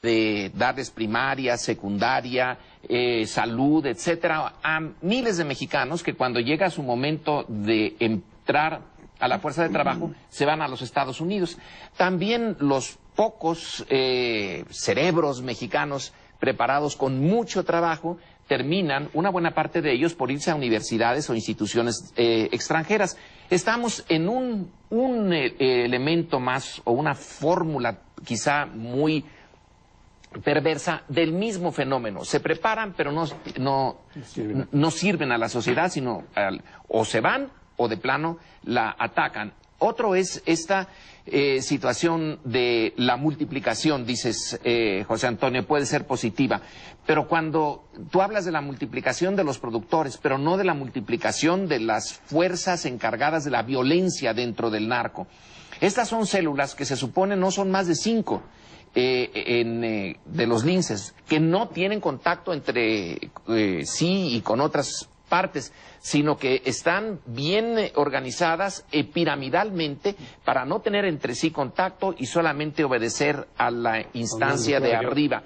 de darles primaria, secundaria, salud, etcétera, a miles de mexicanos que cuando llega su momento de entrar a la fuerza de trabajo se van a los Estados Unidos. También los pocos cerebros mexicanos preparados con mucho trabajo terminan, una buena parte de ellos, por irse a universidades o instituciones extranjeras. Estamos en un elemento más o una fórmula quizá muy perversa del mismo fenómeno. Se preparan, pero no sirven a la sociedad, sino o se van o de plano la atacan. Otro es esta situación de la multiplicación, dices, José Antonio, puede ser positiva, pero cuando tú hablas de la multiplicación de los productores, pero no de la multiplicación de las fuerzas encargadas de la violencia dentro del narco. Estas son células que se supone no son más de 5 de los linces, que no tienen contacto entre sí y con otras partes, sino que están bien organizadas piramidalmente para no tener entre sí contacto y solamente obedecer a la instancia de arriba.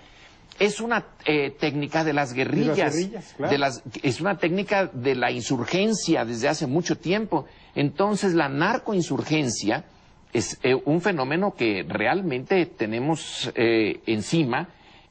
Es una técnica de las guerrillas, claro. Es una técnica de la insurgencia desde hace mucho tiempo. Entonces la narcoinsurgencia es un fenómeno que realmente tenemos encima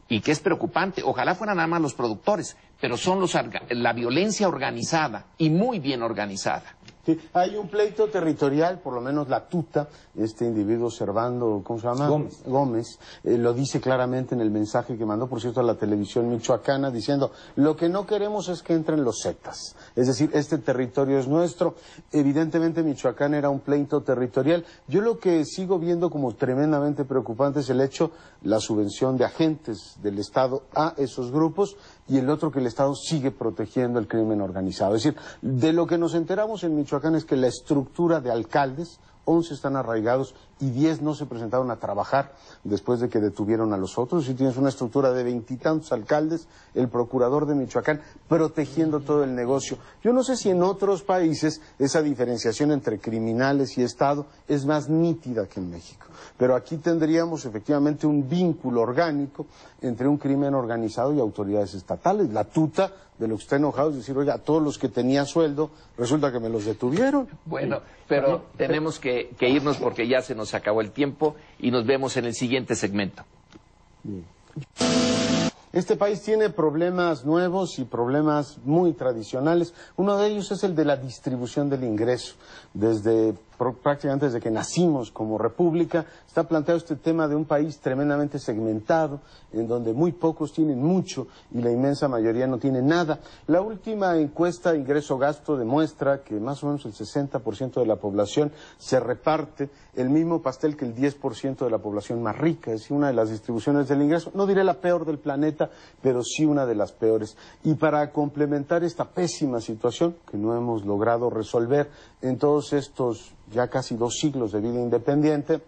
y que es preocupante. Ojalá fueran nada más los productores, pero son la violencia organizada y muy bien organizada. Sí, hay un pleito territorial, por lo menos la tuta, este individuo Servando, ¿cómo se llama? Gómez, lo dice claramente en el mensaje que mandó, por cierto, a la televisión michoacana, diciendo, lo que no queremos es que entren los zetas, es decir, este territorio es nuestro. Evidentemente Michoacán era un pleito territorial. Yo lo que sigo viendo como tremendamente preocupante es el hecho, la subvención de agentes del Estado a esos grupos, y el otro que el Estado sigue protegiendo el crimen organizado. Es decir, de lo que nos enteramos en Michoacán es que la estructura de alcaldes, 11 están arraigados y 10 no se presentaron a trabajar después de que detuvieron a los otros. Si tienes una estructura de 20 y tantos alcaldes, el procurador de Michoacán protegiendo todo el negocio. Yo no sé si en otros países esa diferenciación entre criminales y Estado es más nítida que en México. Pero aquí tendríamos efectivamente un vínculo orgánico entre un crimen organizado y autoridades estatales. La tuta de lo que está enojado es decir, oiga, todos los que tenían sueldo, resulta que me los detuvieron. Bueno, pero tenemos que irnos porque ya se nos acabó el tiempo y nos vemos en el siguiente segmento. Bien. Este país tiene problemas nuevos y problemas muy tradicionales. Uno de ellos es el de la distribución del ingreso. Prácticamente desde que nacimos como república, está planteado este tema de un país tremendamente segmentado, en donde muy pocos tienen mucho y la inmensa mayoría no tiene nada. La última encuesta ingreso-gasto demuestra que más o menos el 60% de la población se reparte el mismo pastel que el 10% de la población más rica. Es decir, una de las distribuciones del ingreso, no diré la peor del planeta, pero sí una de las peores. Y para complementar esta pésima situación que no hemos logrado resolver en todos estos ya casi 2 siglos de vida independiente,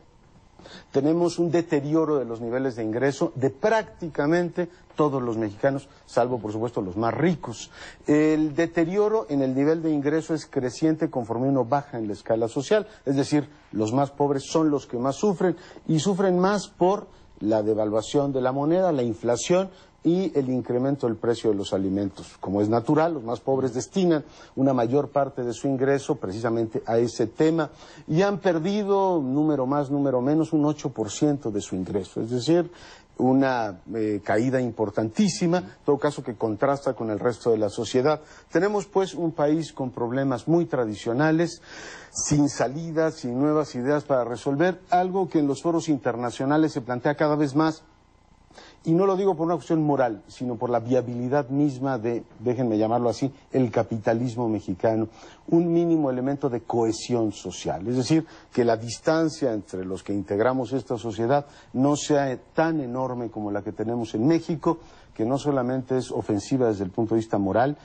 tenemos un deterioro de los niveles de ingreso de prácticamente todos los mexicanos, salvo por supuesto los más ricos. El deterioro en el nivel de ingreso es creciente conforme uno baja en la escala social, es decir, los más pobres son los que más sufren y sufren más por la devaluación de la moneda, la inflación y el incremento del precio de los alimentos. Como es natural, los más pobres destinan una mayor parte de su ingreso precisamente a ese tema y han perdido, número más, número menos, un 8% de su ingreso. Es decir, una caída importantísima, en todo caso que contrasta con el resto de la sociedad. Tenemos pues un país con problemas muy tradicionales, sin salidas, sin nuevas ideas para resolver, algo que en los foros internacionales se plantea cada vez más. Y no lo digo por una cuestión moral, sino por la viabilidad misma de, déjenme llamarlo así, el capitalismo mexicano, un mínimo elemento de cohesión social. Es decir, que la distancia entre los que integramos esta sociedad no sea tan enorme como la que tenemos en México, que no solamente es ofensiva desde el punto de vista moral,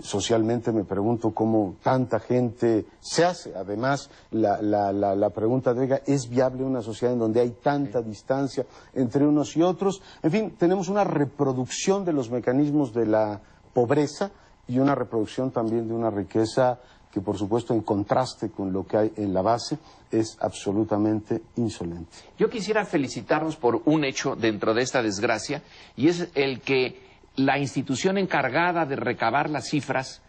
socialmente me pregunto cómo tanta gente se hace. Además, la pregunta de, oiga, ¿es viable una sociedad en donde hay tanta distancia entre unos y otros? En fin, tenemos una reproducción de los mecanismos de la pobreza y una reproducción también de una riqueza que por supuesto en contraste con lo que hay en la base es absolutamente insolente. Yo quisiera felicitarnos por un hecho dentro de esta desgracia, y es el que la institución encargada de recabar las cifras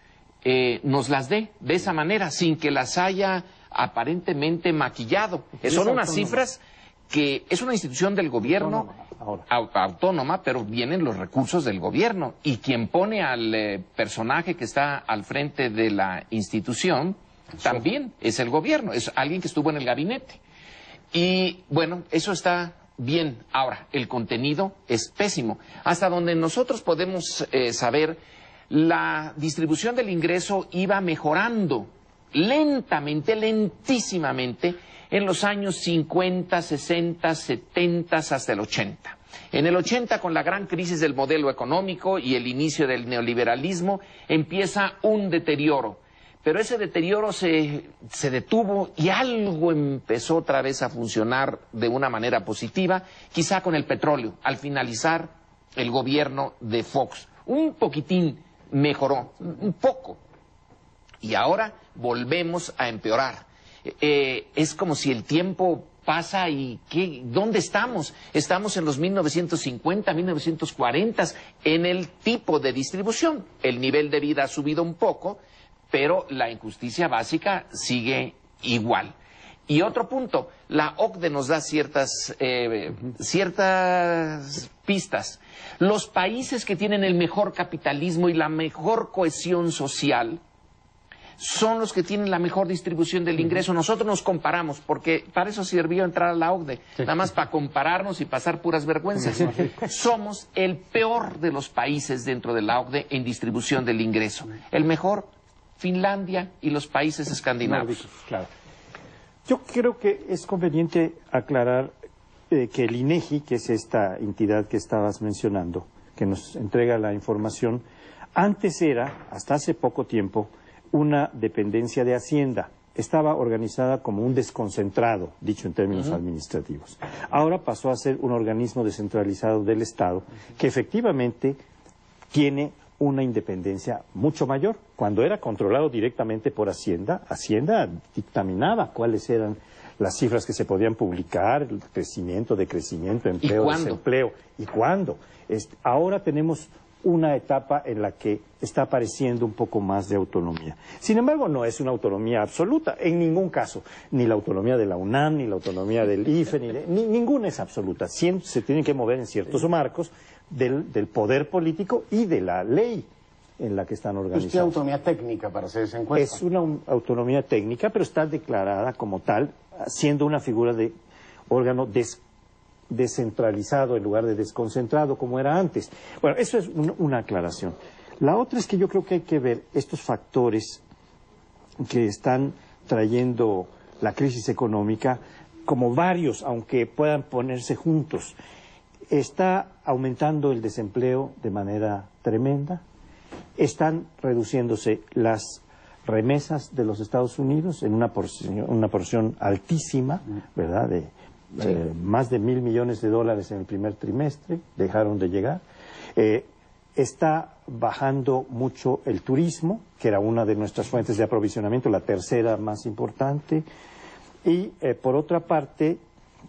nos las dé de esa manera, sin que las haya aparentemente maquillado. Son unas cifras que es una institución del gobierno autónoma, pero vienen los recursos del gobierno, y quien pone al personaje que está al frente de la institución también es el gobierno, es alguien que estuvo en el gabinete. Y bueno, eso está bien. Ahora, el contenido es pésimo. Hasta donde nosotros podemos saber, la distribución del ingreso iba mejorando lentamente, lentísimamente, en los años 50, 60, 70, hasta el 80. En el 80, con la gran crisis del modelo económico y el inicio del neoliberalismo, empieza un deterioro. Pero ese deterioro se detuvo y algo empezó otra vez a funcionar de una manera positiva, quizá con el petróleo, al finalizar el gobierno de Fox. Un poquitín mejoró, un poco. Y ahora volvemos a empeorar. Es como si el tiempo pasa y ¿dónde estamos? Estamos en los 1950, 1940, en el tipo de distribución. El nivel de vida ha subido un poco, pero la injusticia básica sigue igual. Y otro punto, la OCDE nos da ciertas pistas. Los países que tienen el mejor capitalismo y la mejor cohesión social son los que tienen la mejor distribución del ingreso. Nosotros nos comparamos, porque para eso sirvió entrar a la OCDE, nada más para compararnos y pasar puras vergüenzas. Somos el peor de los países dentro de la OCDE en distribución del ingreso. El mejor, Finlandia y los países escandinavos. Claro. Yo creo que es conveniente aclarar que el INEGI, que es esta entidad que estabas mencionando, que nos entrega la información, antes era, hasta hace poco tiempo, una dependencia de Hacienda. Estaba organizada como un desconcentrado, dicho en términos administrativos. Ahora pasó a ser un organismo descentralizado del Estado, que efectivamente tiene una independencia mucho mayor. Cuando era controlado directamente por Hacienda, Hacienda dictaminaba cuáles eran las cifras que se podían publicar, el crecimiento, decrecimiento, empleo, desempleo. ¿Y cuándo? Ahora tenemos una etapa en la que está apareciendo un poco más de autonomía. Sin embargo, no es una autonomía absoluta, en ningún caso. Ni la autonomía de la UNAM, ni la autonomía del IFE, ninguna es absoluta. Siempre se tienen que mover en ciertos marcos del poder político y de la ley en la que están organizados. ¿Es autonomía técnica para hacer esa encuesta? Es una autonomía técnica, pero está declarada como tal, siendo una figura de órgano descentralizado en lugar de desconcentrado como era antes. Bueno, eso es una aclaración. La otra es que yo creo que hay que ver estos factores que están trayendo la crisis económica como varios, aunque puedan ponerse juntos. Está aumentando el desempleo de manera tremenda, están reduciéndose las remesas de los Estados Unidos en una porción altísima, ¿verdad?, de más de $1,000 millones en el primer trimestre, dejaron de llegar. Está bajando mucho el turismo, que era una de nuestras fuentes de aprovisionamiento, la tercera más importante. Y por otra parte,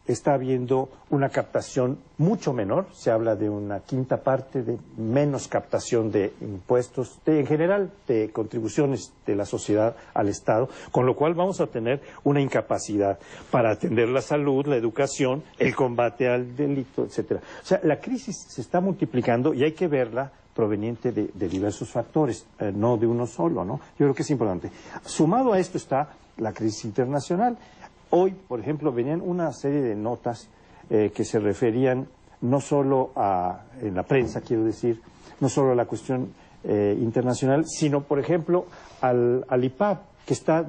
está habiendo una captación mucho menor, se habla de una quinta parte de menos captación de impuestos, en general de contribuciones de la sociedad al Estado, con lo cual vamos a tener una incapacidad para atender la salud, la educación, el combate al delito, etcétera. O sea, la crisis se está multiplicando y hay que verla proveniente de diversos factores, no de uno solo, ¿no? Yo creo que es importante. Sumado a esto está la crisis internacional. Hoy, por ejemplo, venían una serie de notas que se referían no solo en la prensa, quiero decir, no solo a la cuestión internacional, sino, por ejemplo, al IPAB, que está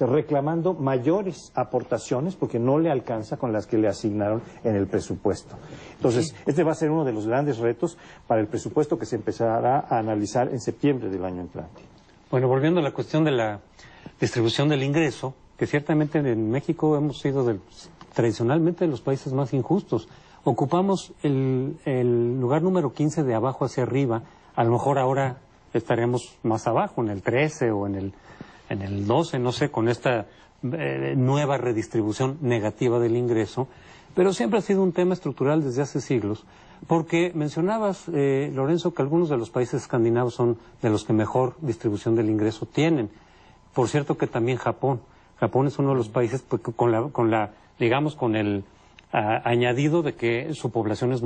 reclamando mayores aportaciones porque no le alcanza con las que le asignaron en el presupuesto. Entonces, este va a ser uno de los grandes retos para el presupuesto que se empezará a analizar en septiembre del año entrante. Bueno, volviendo a la cuestión de la distribución del ingreso, que ciertamente en México hemos sido tradicionalmente de los países más injustos. Ocupamos el lugar número 15 de abajo hacia arriba, a lo mejor ahora estaremos más abajo, en el 13 o en el 12, no sé, con esta nueva redistribución negativa del ingreso, pero siempre ha sido un tema estructural desde hace siglos, porque mencionabas, Lorenzo, que algunos de los países escandinavos son de los que mejor distribución del ingreso tienen. Por cierto que también Japón es uno de los países pues, con el añadido de que su población es